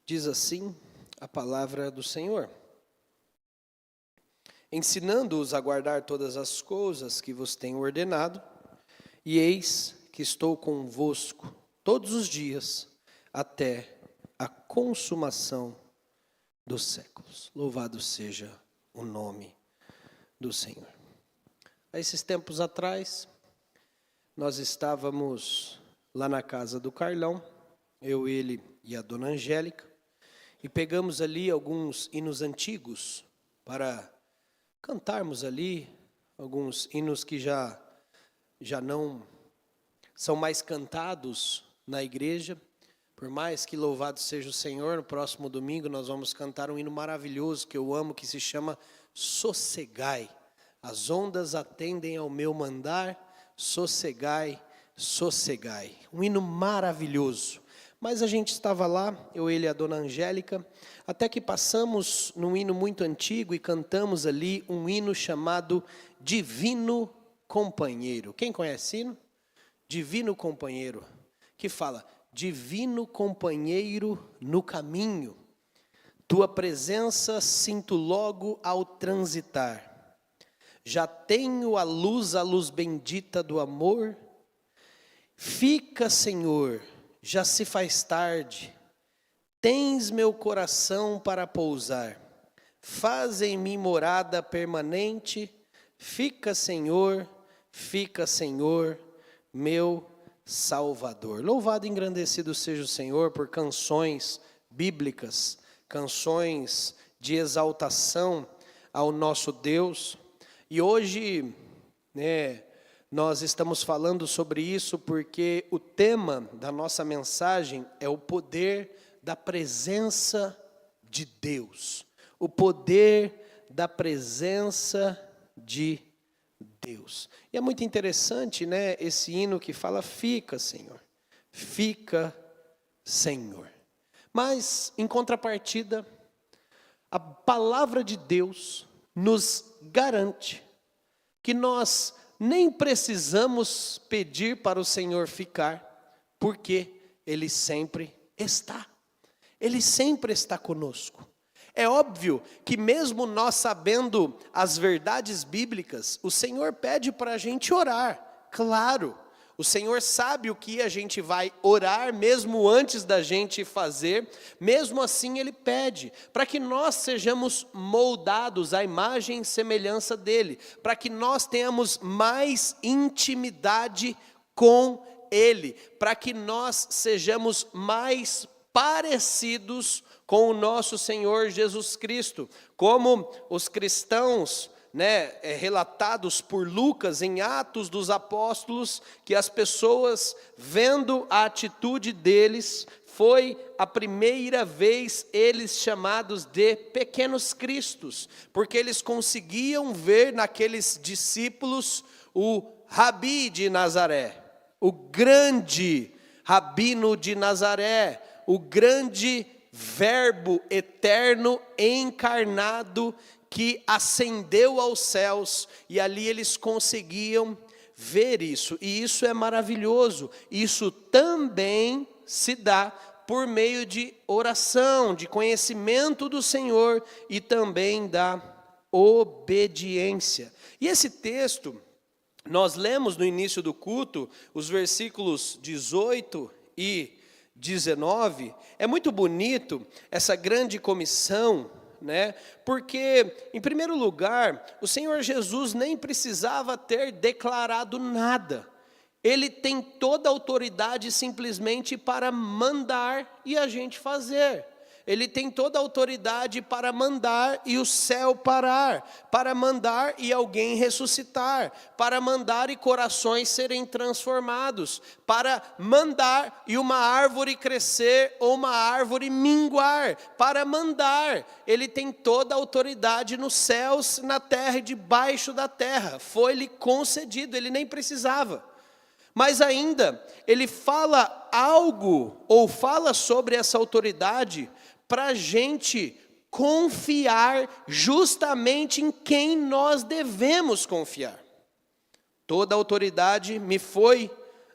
Diz assim a palavra do Senhor: ensinando-os a guardar todas as coisas que vos tenho ordenado, e eis que estou convosco todos os dias, até a consumação dos séculos. Louvado seja o nome do Senhor. Há esses tempos atrás, nós estávamos lá na casa do Carlão, eu, ele e a dona Angélica, e pegamos ali alguns hinos antigos para cantarmos ali, alguns hinos que já não são mais cantados na igreja. Por mais que louvado seja o Senhor, no próximo domingo nós vamos cantar um hino maravilhoso que eu amo, que se chama Sossegai. As ondas atendem ao meu mandar, sossegai, sossegai. Um hino maravilhoso. Mas a gente estava lá, eu, ele e a dona Angélica, até que passamos num hino muito antigo e cantamos ali um hino chamado Divino Companheiro. Quem conhece hino? Divino Companheiro, que fala: Divino Companheiro no caminho, tua presença sinto logo ao transitar. Já tenho a luz bendita do amor. Fica, Senhor, já se faz tarde, tens meu coração para pousar, faz em mim morada permanente, fica, Senhor, meu Salvador. Louvado e engrandecido seja o Senhor por canções bíblicas, canções de exaltação ao nosso Deus. E hoje, nós estamos falando sobre isso porque o tema da nossa mensagem é o poder da presença de Deus. O poder da presença de Deus. E é muito interessante, esse hino que fala: fica, Senhor. Fica, Senhor. Mas, em contrapartida, a palavra de Deus nos garante que nós nem precisamos pedir para o Senhor ficar, porque Ele sempre está. Ele sempre está conosco. É óbvio que mesmo nós sabendo as verdades bíblicas, o Senhor pede para a gente orar. Claro, o Senhor sabe o que a gente vai orar, mesmo antes da gente fazer. Mesmo assim Ele pede, para que nós sejamos moldados à imagem e semelhança dEle, para que nós tenhamos mais intimidade com Ele, para que nós sejamos mais parecidos com o nosso Senhor Jesus Cristo, como os cristãos, relatados por Lucas em Atos dos Apóstolos, que as pessoas, vendo a atitude deles, foi a primeira vez eles chamados de pequenos cristos, porque eles conseguiam ver naqueles discípulos o Rabi de Nazaré, o grande Rabino de Nazaré, o grande Verbo eterno encarnado que ascendeu aos céus, e ali eles conseguiam ver isso, e isso é maravilhoso. Isso também se dá por meio de oração, de conhecimento do Senhor e também da obediência. E esse texto, nós lemos no início do culto, os versículos 18 e 19, é muito bonito essa grande comissão, porque, em primeiro lugar, o Senhor Jesus nem precisava ter declarado nada. Ele tem toda a autoridade simplesmente para mandar e a gente fazer. Ele tem toda a autoridade para mandar e o céu parar, para mandar e alguém ressuscitar, para mandar e corações serem transformados, para mandar e uma árvore crescer ou uma árvore minguar, para mandar. Ele tem toda a autoridade nos céus, na terra e debaixo da terra. Foi-lhe concedido, ele nem precisava. Mas ainda, ele fala algo, ou fala sobre essa autoridade, para a gente confiar justamente em quem nós devemos confiar. Toda autoridade me foi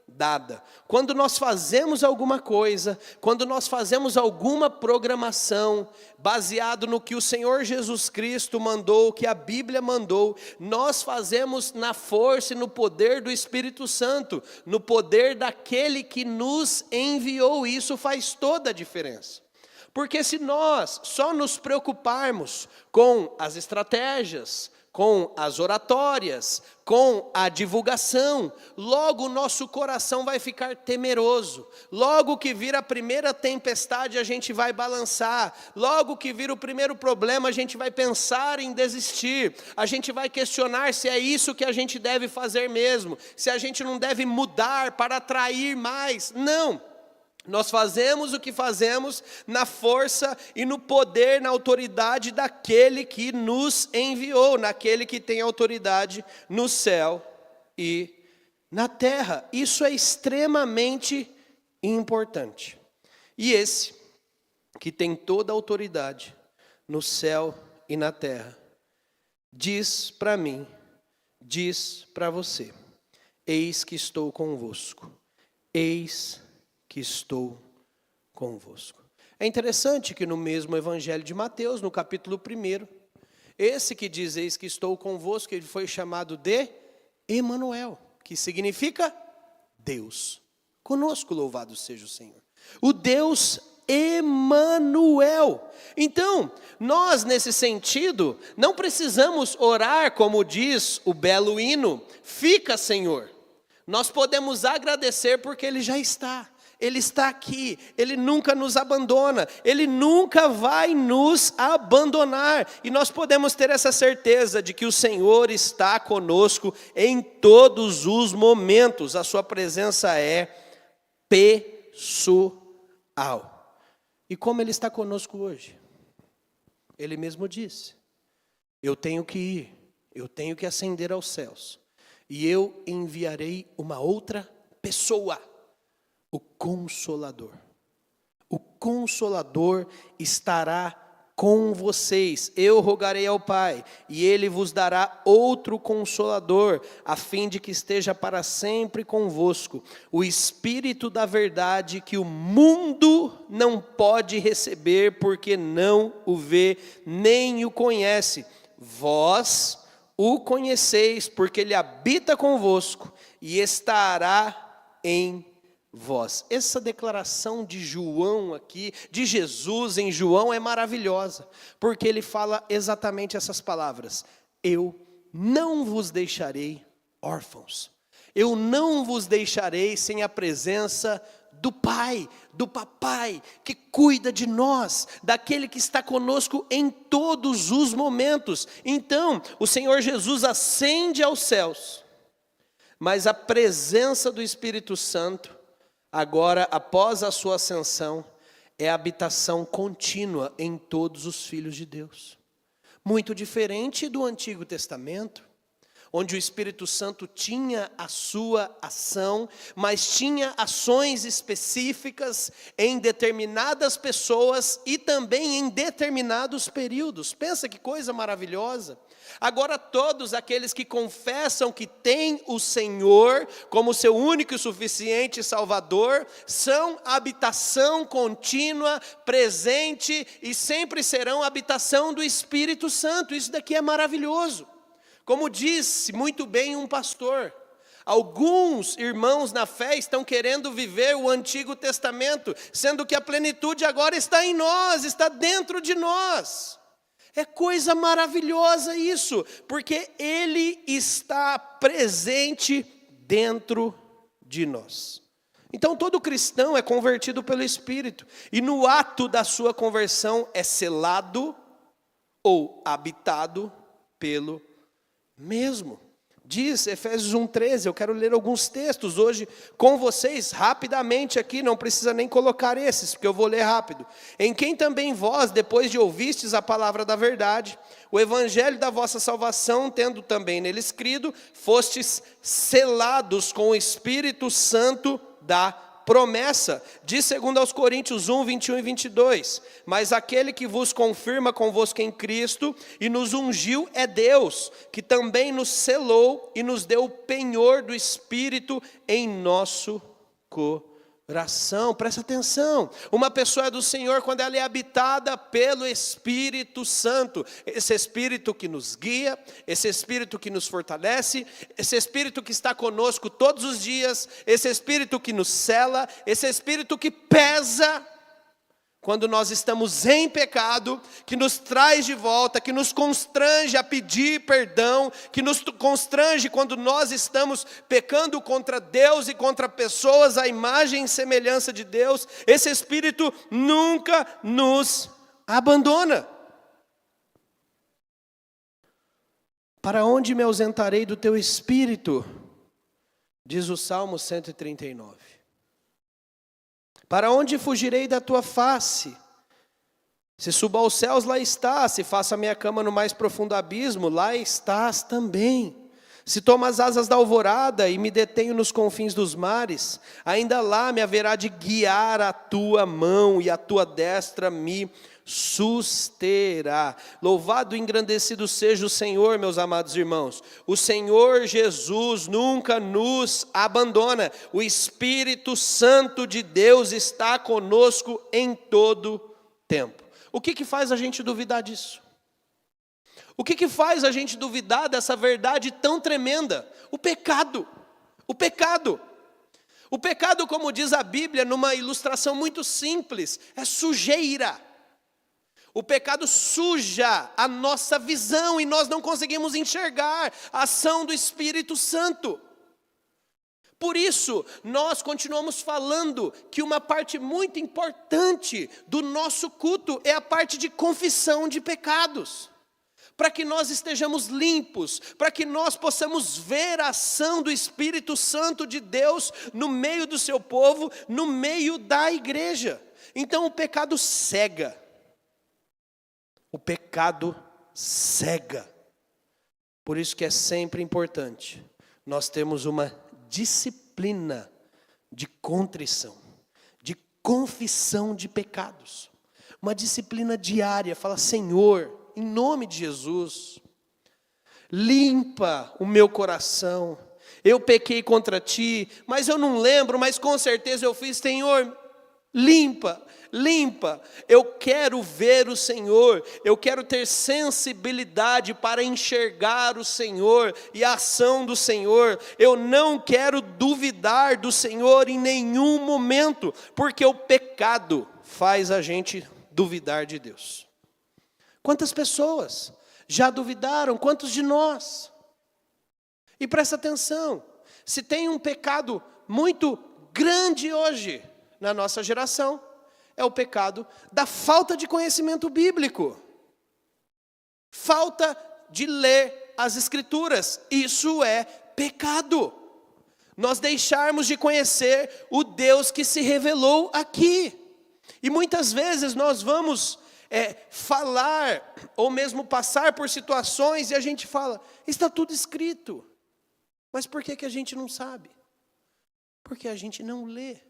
dada. Quando nós fazemos alguma coisa, quando nós fazemos alguma programação, baseado no que o Senhor Jesus Cristo mandou, que a Bíblia mandou, nós fazemos na força e no poder do Espírito Santo, no poder daquele que nos enviou. Isso faz toda a diferença. Porque se nós só nos preocuparmos com as estratégias, com as oratórias, com a divulgação, logo o nosso coração vai ficar temeroso. Logo que vir a primeira tempestade, a gente vai balançar. Logo que vir o primeiro problema, a gente vai pensar em desistir. A gente vai questionar se é isso que a gente deve fazer mesmo, se a gente não deve mudar para atrair mais. Não! Nós fazemos o que fazemos na força e no poder, na autoridade daquele que nos enviou, naquele que tem autoridade no céu e na terra. Isso é extremamente importante. E esse, que tem toda a autoridade no céu e na terra, diz para mim, diz para você: eis que estou convosco, eis que estou convosco. É interessante que no mesmo Evangelho de Mateus, no capítulo 1, esse que diz eis que estou convosco, ele foi chamado de Emanuel, que significa Deus conosco, louvado seja o Senhor. O Deus Emanuel. Então, nós nesse sentido, não precisamos orar como diz o belo hino, fica Senhor. Nós podemos agradecer porque Ele já está. Ele está aqui, Ele nunca nos abandona, Ele nunca vai nos abandonar. E nós podemos ter essa certeza de que o Senhor está conosco em todos os momentos. A sua presença é pessoal. E como Ele está conosco hoje? Ele mesmo disse: eu tenho que ir, eu tenho que ascender aos céus, e eu enviarei uma outra pessoa, o Consolador. O Consolador estará com vocês. Eu rogarei ao Pai, e Ele vos dará outro Consolador, a fim de que esteja para sempre convosco. O Espírito da verdade, que o mundo não pode receber, porque não o vê, nem o conhece. Vós o conheceis, porque Ele habita convosco, e estará em vós. Essa declaração de João aqui, de Jesus em João, é maravilhosa, porque ele fala exatamente essas palavras: eu não vos deixarei órfãos, eu não vos deixarei sem a presença do Pai, do Papai, que cuida de nós, daquele que está conosco em todos os momentos. Então, o Senhor Jesus ascende aos céus, mas a presença do Espírito Santo, agora, após a sua ascensão, é a habitação contínua em todos os filhos de Deus. Muito diferente do Antigo Testamento, onde o Espírito Santo tinha a sua ação, mas tinha ações específicas em determinadas pessoas e também em determinados períodos. Pensa que coisa maravilhosa. Agora todos aqueles que confessam que têm o Senhor como seu único e suficiente Salvador, são habitação contínua, presente, e sempre serão habitação do Espírito Santo. Isso daqui é maravilhoso. Como disse muito bem um pastor, alguns irmãos na fé estão querendo viver o Antigo Testamento, sendo que a plenitude agora está em nós, está dentro de nós. É coisa maravilhosa isso, porque Ele está presente dentro de nós. Então todo cristão é convertido pelo Espírito, e no ato da sua conversão é selado ou habitado pelo mesmo. Diz Efésios 1:13, eu quero ler alguns textos hoje com vocês, rapidamente aqui, não precisa nem colocar esses, porque eu vou ler rápido. Em quem também vós, depois de ouvistes a palavra da verdade, o evangelho da vossa salvação, tendo também nele escrito, fostes selados com o Espírito Santo da promessa diz, segundo aos Coríntios 1, 21 e 22, mas aquele que vos confirma convosco em Cristo e nos ungiu é Deus, que também nos selou e nos deu o penhor do Espírito em nosso coração. Presta atenção, uma pessoa é do Senhor quando ela é habitada pelo Espírito Santo, esse Espírito que nos guia, esse Espírito que nos fortalece, esse Espírito que está conosco todos os dias, esse Espírito que nos sela, esse Espírito que pesa quando nós estamos em pecado, que nos traz de volta, que nos constrange a pedir perdão, que nos constrange quando nós estamos pecando contra Deus e contra pessoas, à imagem e semelhança de Deus. Esse Espírito nunca nos abandona. Para onde me ausentarei do teu Espírito? Diz o Salmo 139. Para onde fugirei da tua face? Se suba aos céus, lá estás. Se faça a minha cama no mais profundo abismo, lá estás também. Se tomo as asas da alvorada e me detenho nos confins dos mares, ainda lá me haverá de guiar a tua mão e a tua destra me susterá. Louvado e engrandecido seja o Senhor, meus amados irmãos. O Senhor Jesus nunca nos abandona. O Espírito Santo de Deus está conosco em todo tempo. O que faz a gente duvidar disso? O que faz a gente duvidar dessa verdade tão tremenda? O pecado. O pecado. O pecado, como diz a Bíblia, numa ilustração muito simples, é sujeira. O pecado suja a nossa visão e nós não conseguimos enxergar a ação do Espírito Santo. Por isso, nós continuamos falando que uma parte muito importante do nosso culto é a parte de confissão de pecados. Para que nós estejamos limpos, para que nós possamos ver a ação do Espírito Santo de Deus no meio do seu povo, no meio da igreja. Então o pecado cega. O pecado cega. Por isso que é sempre importante nós temos uma disciplina de contrição, de confissão de pecados. Uma disciplina diária. Fala, Senhor, em nome de Jesus, limpa o meu coração. Eu pequei contra ti, mas eu não lembro, mas com certeza eu fiz. Senhor, limpa. Eu quero ver o Senhor, eu quero ter sensibilidade para enxergar o Senhor e a ação do Senhor. Eu não quero duvidar do Senhor em nenhum momento, porque o pecado faz a gente duvidar de Deus. Quantas pessoas já duvidaram? Quantos de nós? E presta atenção, se tem um pecado muito grande hoje na nossa geração, é o pecado da falta de conhecimento bíblico. Falta de ler as Escrituras. Isso é pecado. Nós deixarmos de conhecer o Deus que se revelou aqui. E muitas vezes nós vamos falar, ou mesmo passar por situações, e a gente fala, está tudo escrito. Mas por que a gente não sabe? Porque a gente não lê.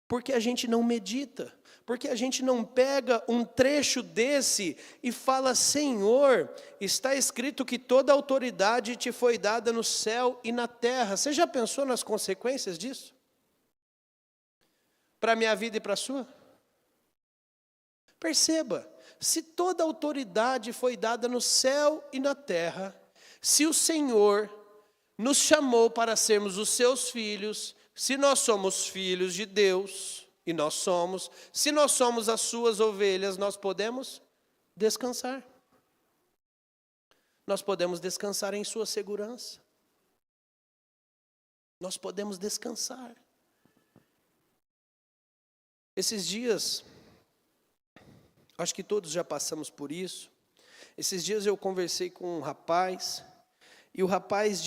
Porque a gente não medita, porque a gente não pega um trecho desse e fala, Senhor, está escrito que toda autoridade te foi dada no céu e na terra. Você já pensou nas consequências disso? Para a minha vida e para a sua? Perceba, se toda autoridade foi dada no céu e na terra, se o Senhor nos chamou para sermos os seus filhos, se nós somos filhos de Deus, e nós somos, se nós somos as suas ovelhas, nós podemos descansar. Nós podemos descansar em sua segurança. Nós podemos descansar. Esses dias, acho que todos já passamos por isso. Esses dias eu conversei com um rapaz, e o rapaz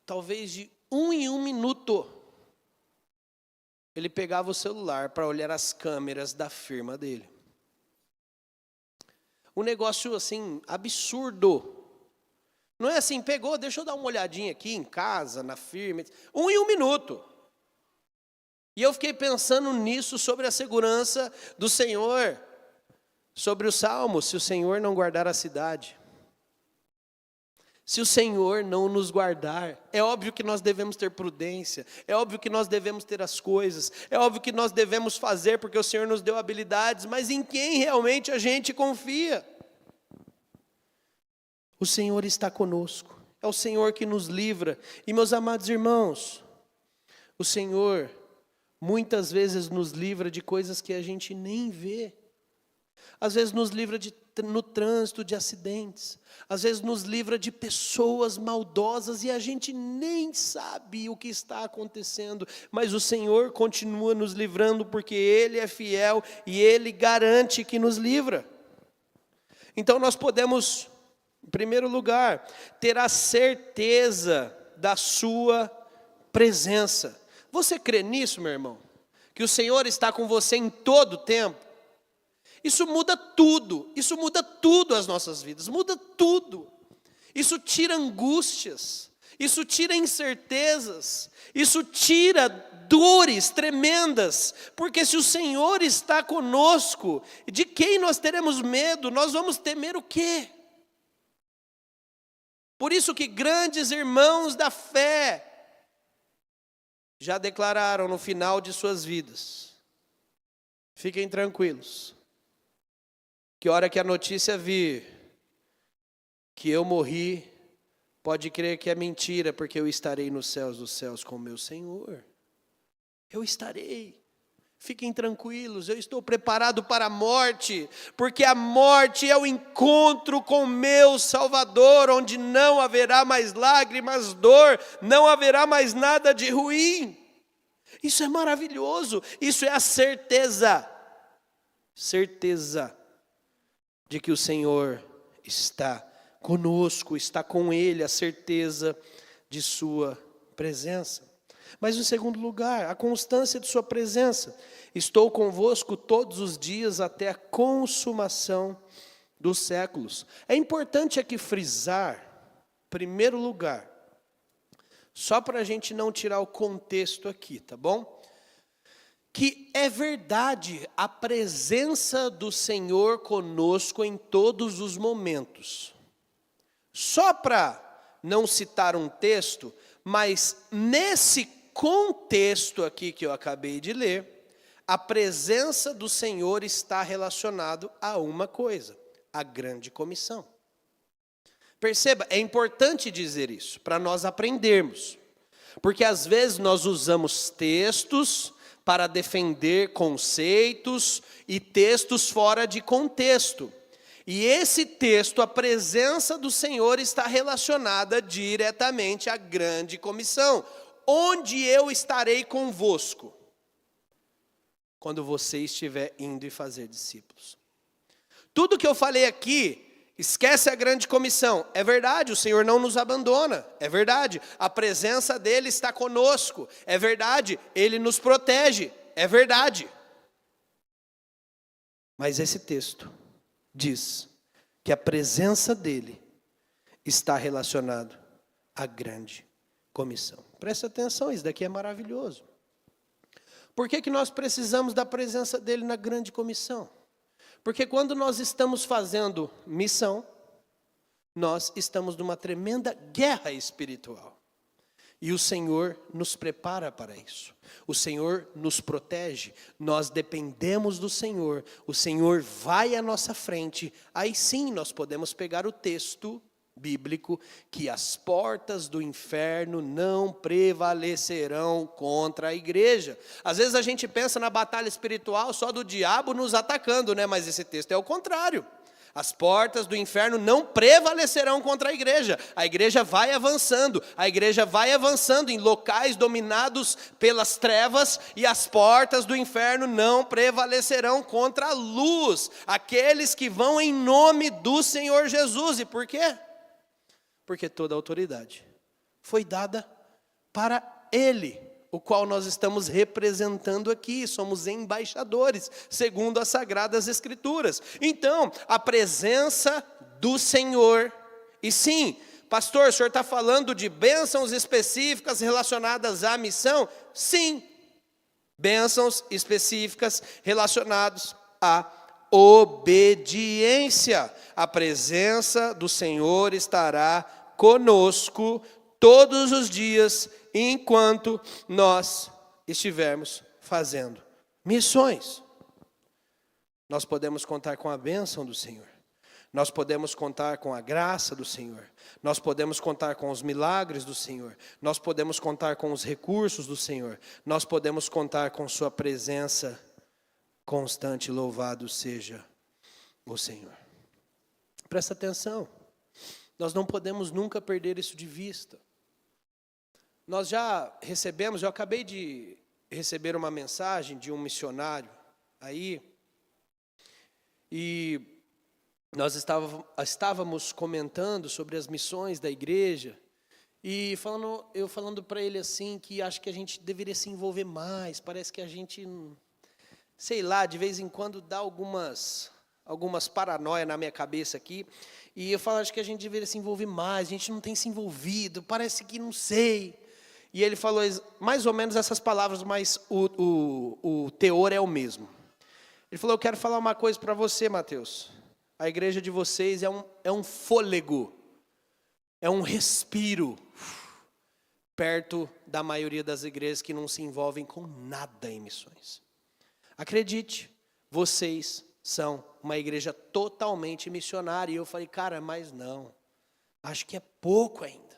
talvez de 1 em 1 minuto, ele pegava o celular para olhar as câmeras da firma dele. Um negócio assim, absurdo. Não é assim, pegou, deixa eu dar uma olhadinha aqui em casa, na firma. 1 em 1 minuto. E eu fiquei pensando nisso, sobre a segurança do Senhor, sobre o Salmo: se o Senhor não guardar a cidade, se o Senhor não nos guardar, é óbvio que nós devemos ter prudência, é óbvio que nós devemos ter as coisas, é óbvio que nós devemos fazer, porque o Senhor nos deu habilidades, mas em quem realmente a gente confia? O Senhor está conosco, é o Senhor que nos livra. E meus amados irmãos, o Senhor muitas vezes nos livra de coisas que a gente nem vê. Às vezes nos livra no trânsito de acidentes. Às vezes nos livra de pessoas maldosas e a gente nem sabe o que está acontecendo. Mas o Senhor continua nos livrando, porque Ele é fiel e Ele garante que nos livra. Então nós podemos, em primeiro lugar, ter a certeza da sua presença. Você crê nisso, meu irmão? Que o Senhor está com você em todo o tempo? Isso muda tudo as nossas vidas, muda tudo. Isso tira angústias, isso tira incertezas, isso tira dores tremendas, porque se o Senhor está conosco, de quem nós teremos medo? Nós vamos temer o quê? Por isso que grandes irmãos da fé já declararam no final de suas vidas: fiquem tranquilos, que a hora que a notícia vir que eu morri, pode crer que é mentira, porque eu estarei nos céus dos céus com o meu Senhor. Eu estarei. Fiquem tranquilos, eu estou preparado para a morte, porque a morte é o encontro com meu Salvador, onde não haverá mais lágrimas, dor, não haverá mais nada de ruim. Isso é maravilhoso, isso é a certeza de que o Senhor está conosco, está com Ele, a certeza de sua presença. Mas em segundo lugar, a constância de sua presença: estou convosco todos os dias até a consumação dos séculos. É importante aqui frisar, em primeiro lugar, só para a gente não tirar o contexto aqui, tá bom? Que é verdade a presença do Senhor conosco em todos os momentos. Só para não citar um texto, mas nesse contexto aqui que eu acabei de ler, a presença do Senhor está relacionado a uma coisa: a grande comissão. Perceba, é importante dizer isso, para nós aprendermos. Porque às vezes nós usamos textos para defender conceitos e textos fora de contexto. E esse texto, a presença do Senhor está relacionada diretamente à grande comissão. Onde eu estarei convosco? Quando você estiver indo e fazer discípulos. Tudo que eu falei aqui, esquece a grande comissão. É verdade, o Senhor não nos abandona. É verdade, a presença dEle está conosco. É verdade, Ele nos protege. É verdade. Mas esse texto diz que a presença dEle está relacionado à grande comissão. Presta atenção, isso daqui é maravilhoso. Por que nós precisamos da presença dEle na grande comissão? Porque quando nós estamos fazendo missão, nós estamos numa tremenda guerra espiritual. E o Senhor nos prepara para isso. O Senhor nos protege. Nós dependemos do Senhor. O Senhor vai à nossa frente. Aí sim nós podemos pegar o texto bíblico que as portas do inferno não prevalecerão contra a igreja. Às vezes a gente pensa na batalha espiritual só do diabo nos atacando, né? Mas esse texto é o contrário. As portas do inferno não prevalecerão contra a igreja. A igreja vai avançando. A igreja vai avançando em locais dominados pelas trevas. E as portas do inferno não prevalecerão contra a luz. Aqueles que vão em nome do Senhor Jesus. E por quê? Porque toda a autoridade foi dada para Ele, o qual nós estamos representando aqui, somos embaixadores, segundo as Sagradas Escrituras. Então, a presença do Senhor, e sim, pastor, o senhor está falando de bênçãos específicas relacionadas à missão? Sim, Bênçãos específicas relacionadas à obediência. A presença do Senhor estará conosco todos os dias, enquanto nós estivermos fazendo missões. Nós podemos contar com a bênção do Senhor. Nós podemos contar com a graça do Senhor. Nós podemos contar com os milagres do Senhor. Nós podemos contar com os recursos do Senhor. Nós podemos contar com sua presença constante. Louvado seja o Senhor. Presta atenção. Nós não podemos nunca perder isso de vista. Nós já recebemos, eu acabei de receber uma mensagem de um missionário aí, e nós estávamos comentando sobre as missões da igreja, e eu falando para ele assim, que acho que a gente deveria se envolver mais, parece que a gente, sei lá, de vez em quando dá algumas paranoias na minha cabeça aqui, e eu falo, acho que a gente deveria se envolver mais, a gente não tem se envolvido, parece que não sei. E ele falou mais ou menos essas palavras, mas o teor é o mesmo. Ele falou, eu quero falar uma coisa para você, Mateus. A igreja de vocês é um fôlego, é um respiro, perto da maioria das igrejas que não se envolvem com nada em missões. Acredite, vocês são uma igreja totalmente missionária. E eu falei, cara, mas não, acho que é pouco ainda.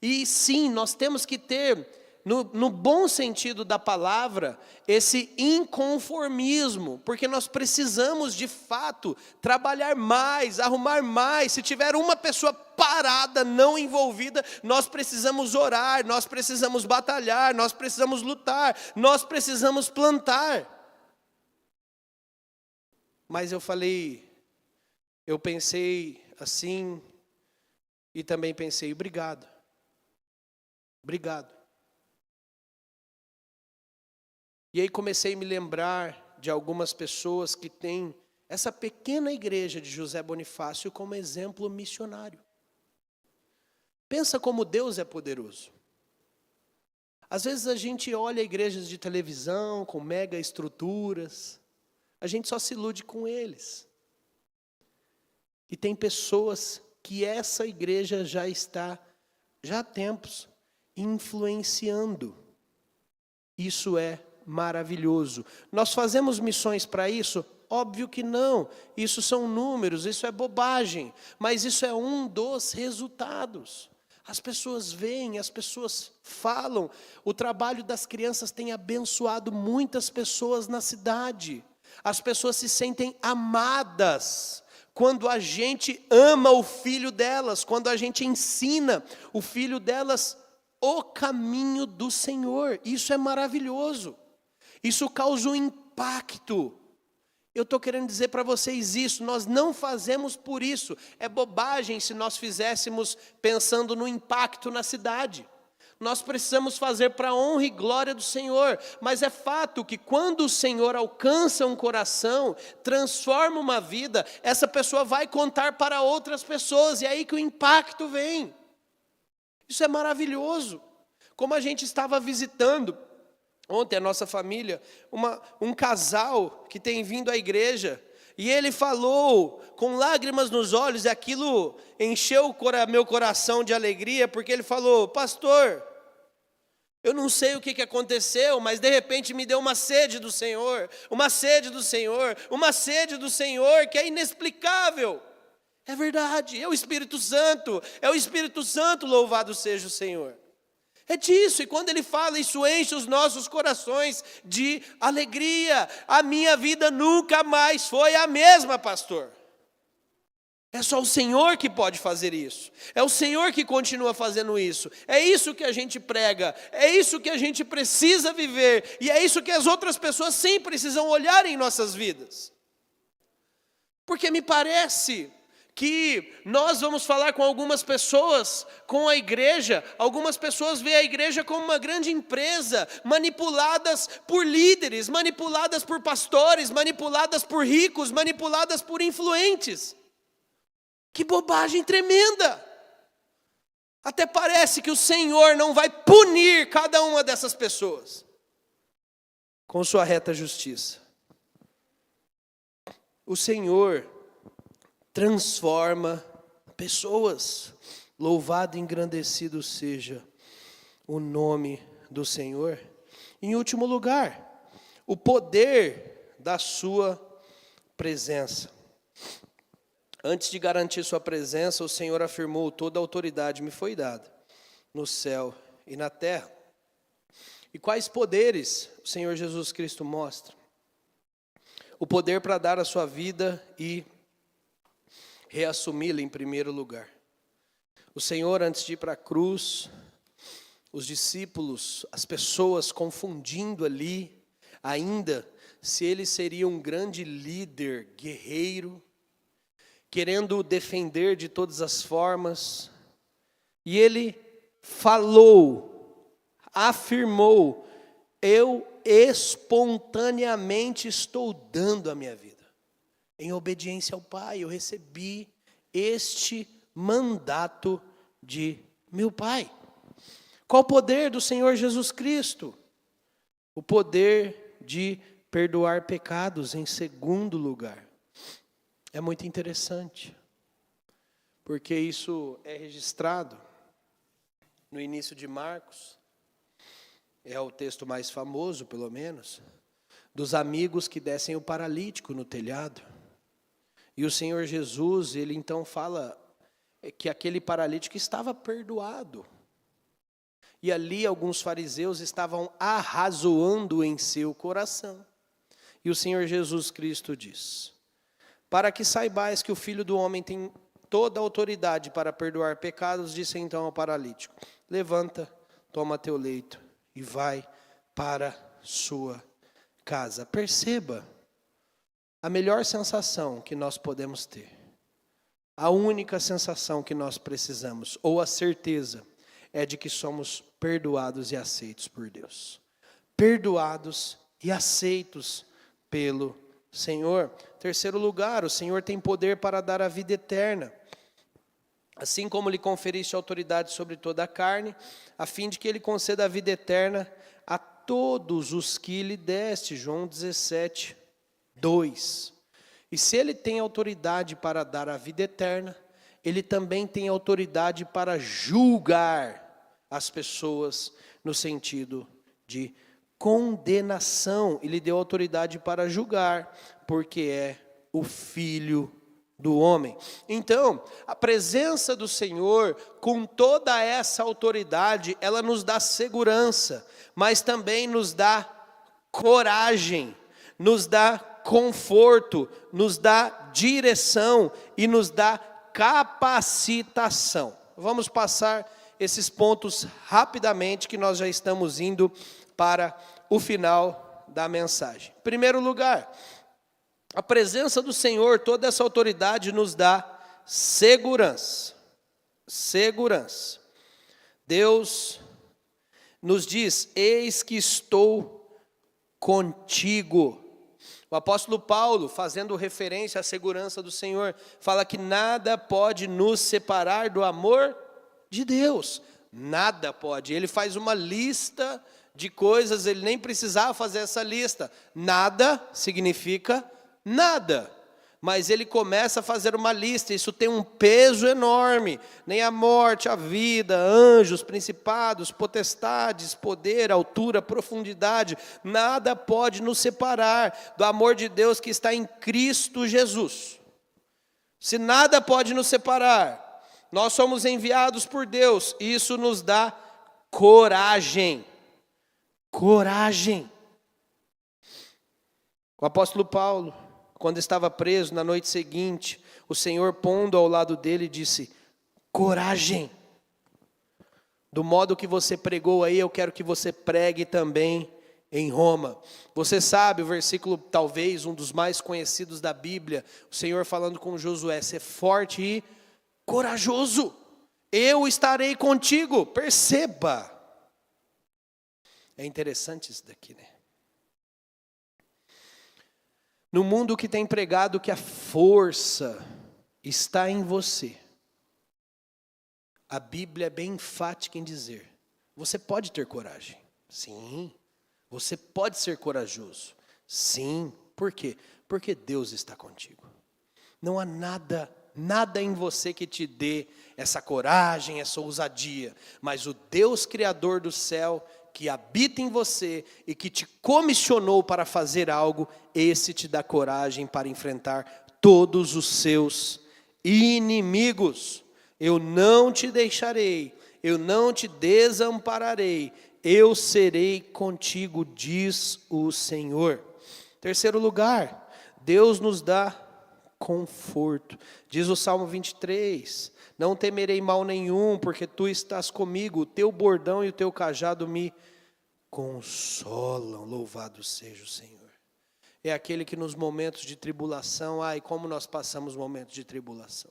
E sim, nós temos que ter, no bom sentido da palavra, esse inconformismo, porque nós precisamos de fato trabalhar mais, arrumar mais. Se tiver uma pessoa parada, não envolvida, nós precisamos orar, nós precisamos batalhar, nós precisamos lutar, nós precisamos plantar. Mas eu pensei assim, e também pensei, obrigado. E aí comecei a me lembrar de algumas pessoas que têm essa pequena igreja de José Bonifácio como exemplo missionário. Pensa como Deus é poderoso. Às vezes a gente olha igrejas de televisão com mega estruturas, a gente só se ilude com eles. E tem pessoas que essa igreja já está, já há tempos, influenciando. Isso é maravilhoso. Nós fazemos missões para isso? Óbvio que não. Isso são números, isso é bobagem. Mas isso é um dos resultados. As pessoas veem, as pessoas falam. O trabalho das crianças tem abençoado muitas pessoas na cidade. As pessoas se sentem amadas quando a gente ama o filho delas, quando a gente ensina o filho delas o caminho do Senhor. Isso é maravilhoso. Isso causa um impacto. Eu estou querendo dizer para vocês isso, nós não fazemos por isso. É bobagem se nós fizéssemos pensando no impacto na cidade. Nós precisamos fazer para a honra e glória do Senhor. Mas é fato que quando o Senhor alcança um coração, transforma uma vida, essa pessoa vai contar para outras pessoas. E é aí que o impacto vem. Isso é maravilhoso. Como a gente estava visitando ontem, a nossa família, um casal que tem vindo à igreja, e ele falou com lágrimas nos olhos, e aquilo encheu meu coração de alegria, porque ele falou, pastor, eu não sei o que aconteceu, mas de repente me deu uma sede do Senhor, uma sede do Senhor, uma sede do Senhor que é inexplicável. É verdade, é o Espírito Santo, louvado seja o Senhor. É disso, e quando ele fala, isso enche os nossos corações de alegria. A minha vida nunca mais foi a mesma, pastor. É só o Senhor que pode fazer isso. É o Senhor que continua fazendo isso. É isso que a gente prega. É isso que a gente precisa viver. E é isso que as outras pessoas sim precisam olhar em nossas vidas. Porque me parece que nós vamos falar com algumas pessoas, com a igreja, algumas pessoas veem a igreja como uma grande empresa, manipuladas por líderes, manipuladas por pastores, manipuladas por ricos, manipuladas por influentes. Que bobagem tremenda! Até parece que o Senhor não vai punir cada uma dessas pessoas. com sua reta justiça. O Senhor transforma pessoas. Louvado e engrandecido seja o nome do Senhor. Em último lugar, o poder da sua presença. Antes de garantir sua presença, o Senhor afirmou: toda a autoridade me foi dada, no céu e na terra. E quais poderes o Senhor Jesus Cristo mostra? O poder para dar a sua vida e reassumi-la em primeiro lugar. O Senhor, antes de ir para a cruz, os discípulos, as pessoas confundindo ali, ainda se ele seria um grande líder, guerreiro, querendo defender de todas as formas. E ele falou, afirmou: eu espontaneamente estou dando a minha vida. Em obediência ao Pai, eu recebi este mandato de meu Pai. Qual o poder do Senhor Jesus Cristo? O poder de perdoar pecados em segundo lugar. É muito interessante, porque isso é registrado no início de Marcos. É o texto mais famoso, pelo menos, dos amigos que descem o paralítico no telhado. E o Senhor Jesus, ele então fala que aquele paralítico estava perdoado. E ali alguns fariseus estavam arrazoando em seu coração. E o Senhor Jesus Cristo diz: para que saibais que o Filho do Homem tem toda a autoridade para perdoar pecados, disse então ao paralítico: levanta, toma teu leito e vai para sua casa. Perceba a melhor sensação que nós podemos ter, a única sensação que nós precisamos, ou a certeza, é de que somos perdoados e aceitos por Deus. Perdoados e aceitos pelo Senhor. Terceiro lugar, o Senhor tem poder para dar a vida eterna. Assim como lhe conferiste autoridade sobre toda a carne, a fim de que ele conceda a vida eterna a todos os que lhe deste. João 17, 2. E se ele tem autoridade para dar a vida eterna, ele também tem autoridade para julgar as pessoas no sentido de condenação. Ele deu autoridade para julgar, porque é o Filho do homem. Então, a presença do Senhor, com toda essa autoridade, ela nos dá segurança, mas também nos dá coragem, nos dá conforto, nos dá direção e nos dá capacitação. Vamos passar esses pontos rapidamente, que nós já estamos indo para o final da mensagem. Em primeiro lugar, a presença do Senhor, toda essa autoridade nos dá segurança. Segurança. Deus nos diz: eis que estou contigo. O apóstolo Paulo, fazendo referência à segurança do Senhor, fala que nada pode nos separar do amor de Deus. Nada pode. Ele faz uma lista de coisas, ele nem precisava fazer essa lista. Nada significa nada. Mas ele começa a fazer uma lista, isso tem um peso enorme. Nem a morte, a vida, anjos, principados, potestades, poder, altura, profundidade, nada pode nos separar do amor de Deus que está em Cristo Jesus. Se nada pode nos separar, nós somos enviados por Deus, e isso nos dá coragem. Coragem. O apóstolo Paulo, quando estava preso, na noite seguinte, o Senhor, pondo ao lado dele, disse: coragem. Do modo que você pregou aí, eu quero que você pregue também em Roma. Você sabe o versículo, talvez um dos mais conhecidos da Bíblia, o Senhor falando com Josué: ser forte e corajoso, eu estarei contigo. Perceba. É interessante isso daqui, né? No mundo que tem pregado que a força está em você, a Bíblia é bem enfática em dizer: você pode ter coragem. Sim, Você pode ser corajoso. Sim, por quê? Porque Deus está contigo. Não há nada em você que te dê essa coragem, essa ousadia, mas o Deus Criador do céu, que habita em você e que te comissionou para fazer algo, esse te dá coragem para enfrentar todos os seus inimigos. Eu não te deixarei, eu não te desampararei, eu serei contigo, diz o Senhor. Terceiro lugar, Deus nos dá conforto. Diz o Salmo 23, não temerei mal nenhum, porque tu estás comigo, o teu bordão e o teu cajado me consolam. Louvado seja o Senhor. É aquele que nos momentos de tribulação, ai, como nós passamos momentos de tribulação.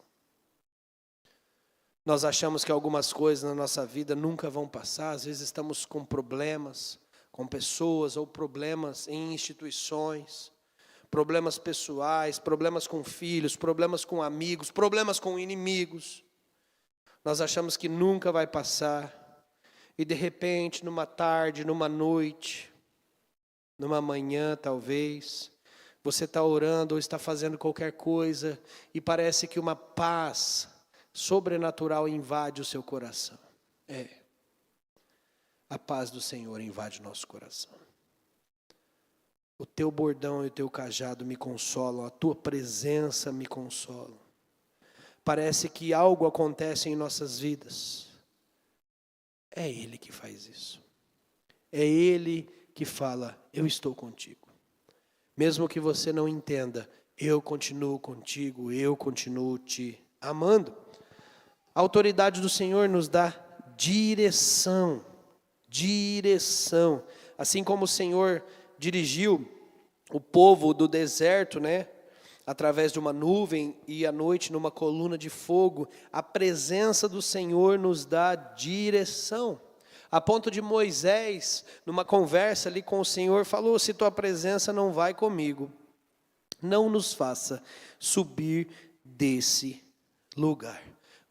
Nós achamos que algumas coisas na nossa vida nunca vão passar, às vezes estamos com problemas, com pessoas ou problemas em instituições, problemas pessoais, problemas com filhos, problemas com amigos, problemas com inimigos. Nós achamos que nunca vai passar. E de repente, numa tarde, numa noite, numa manhã talvez, você está orando ou está fazendo qualquer coisa e parece que uma paz sobrenatural invade o seu coração. A paz do Senhor invade o nosso coração. O teu bordão e o teu cajado me consolam, a tua presença me consola. Parece que algo acontece em nossas vidas. É Ele que faz isso. É Ele que fala, eu estou contigo. Mesmo que você não entenda, eu continuo contigo, eu continuo te amando. A autoridade do Senhor nos dá direção. Direção. Assim como o Senhor dirigiu o povo do deserto, através de uma nuvem e à noite numa coluna de fogo, a presença do Senhor nos dá direção. A ponto de Moisés, numa conversa ali com o Senhor, falou, se tua presença não vai comigo, não nos faça subir desse lugar.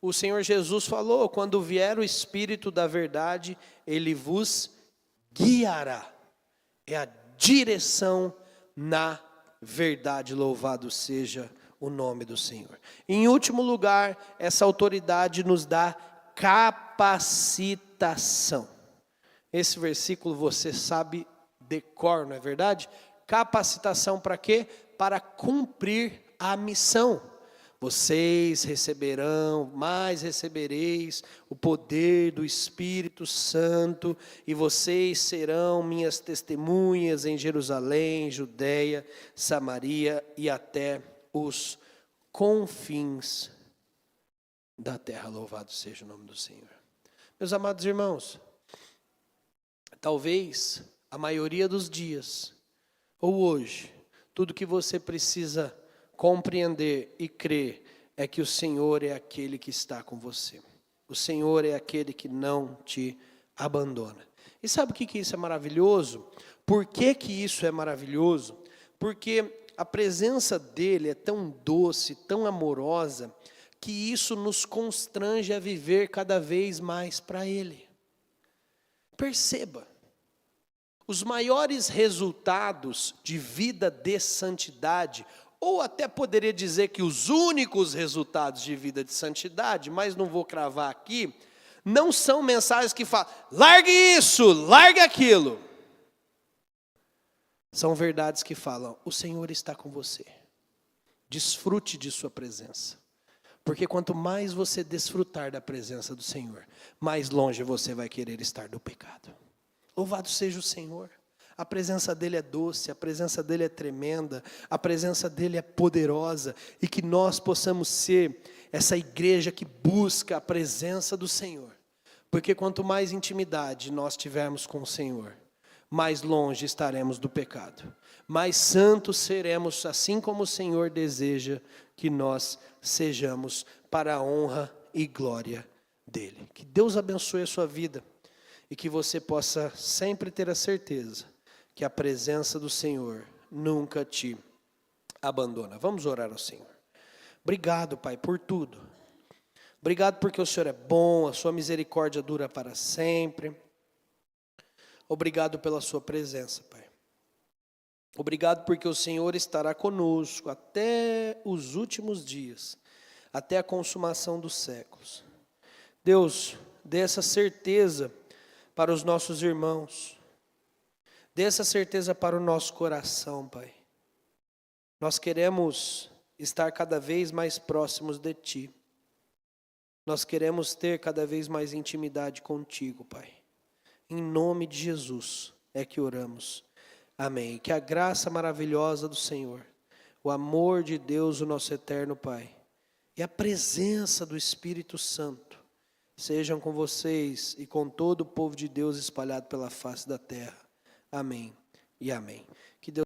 O Senhor Jesus falou, quando vier o Espírito da verdade, Ele vos guiará. É a direção na verdade, louvado seja o nome do Senhor. Em último lugar, essa autoridade nos dá capacitação. Esse versículo você sabe de cor, não é verdade? Capacitação para quê? Para cumprir a missão. Vocês receberão, mais recebereis o poder do Espírito Santo, e vocês serão minhas testemunhas em Jerusalém, Judeia, Samaria e até os confins da terra. Louvado seja o nome do Senhor. Meus amados irmãos, talvez a maioria dos dias, ou hoje, tudo que você precisa compreender e crer é que o Senhor é aquele que está com você. O Senhor é aquele que não te abandona. E sabe o que isso é maravilhoso? Por que isso é maravilhoso? Porque a presença dEle é tão doce, tão amorosa, que isso nos constrange a viver cada vez mais para Ele. Perceba, os maiores resultados de vida de santidade, ou até poderia dizer que os únicos resultados de vida de santidade, mas não vou cravar aqui, não são mensagens que falam, largue isso, largue aquilo. São verdades que falam, o Senhor está com você. Desfrute de sua presença. Porque quanto mais você desfrutar da presença do Senhor, mais longe você vai querer estar do pecado. Louvado seja o Senhor. A presença dEle é doce, a presença dEle é tremenda, a presença dEle é poderosa, e que nós possamos ser essa igreja que busca a presença do Senhor. Porque quanto mais intimidade nós tivermos com o Senhor, mais longe estaremos do pecado. Mais santos seremos, assim como o Senhor deseja que nós sejamos, para a honra e glória dEle. Que Deus abençoe a sua vida e que você possa sempre ter a certeza que a presença do Senhor nunca te abandona. Vamos orar ao Senhor. Obrigado, Pai, por tudo. Obrigado porque o Senhor é bom, a sua misericórdia dura para sempre. Obrigado pela sua presença, Pai. Obrigado porque o Senhor estará conosco até os últimos dias, até a consumação dos séculos. Deus, dê essa certeza para os nossos irmãos. Dê essa certeza para o nosso coração, Pai. Nós queremos estar cada vez mais próximos de Ti. Nós queremos ter cada vez mais intimidade contigo, Pai. Em nome de Jesus é que oramos. Amém. Que a graça maravilhosa do Senhor, o amor de Deus, o nosso eterno Pai, e a presença do Espírito Santo sejam com vocês e com todo o povo de Deus espalhado pela face da terra. Amém e amém.